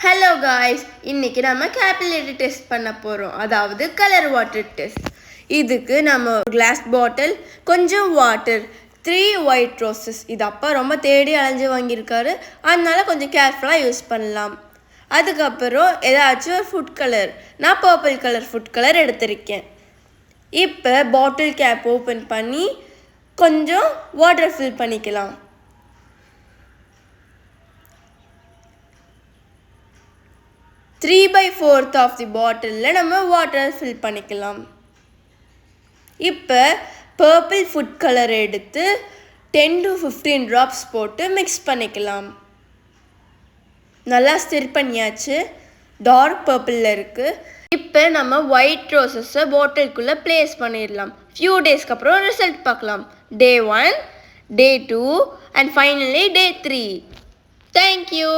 Hello guys, இன்னைக்கு நம்ம capillary test பண்ண போகிறோம், அதாவது கலர் வாட்டர் டெஸ்ட். இதுக்கு நம்ம கிளாஸ் பாட்டில், கொஞ்சம் வாட்டர், 3 ஒயிட் ரோசஸ். இது அப்பா ரொம்ப தேடி அலைஞ்சு வாங்கியிருக்காரு, அதனால கொஞ்சம் கேர்ஃபுல்லாக யூஸ் பண்ணலாம். அதுக்கப்புறம் ஏதாச்சும் ஒரு ஃபுட் கலர், நான் பர்பிள் கலர் ஃபுட் கலர் எடுத்திருக்கேன். இப்போ பாட்டில் கேப் ஓப்பன் பண்ணி கொஞ்சம் வாட்டர் ஃபில் பண்ணிக்கலாம். Three by fourth of the பாட்டிலில் நம்ம வாட்டர் ஃபில் பண்ணிக்கலாம். இப்போ பர்பிள் ஃபுட் கலர் எடுத்து 10 to 15 ட்ராப்ஸ் போட்டு மிக்ஸ் பண்ணிக்கலாம். நல்லா ஸ்டிர் பண்ணியாச்சு, டார்க் பர்பிளில் இருக்குது. இப்போ நம்ம ஒயிட் ரோசஸை பாட்டிலுக்குள்ளே ப்ளேஸ் பண்ணிடலாம். ஃபியூ டேஸ்க்கு அப்புறம் ரிசல்ட் பார்க்கலாம். Day 1, Day 2 and finally Day 3. Thank you.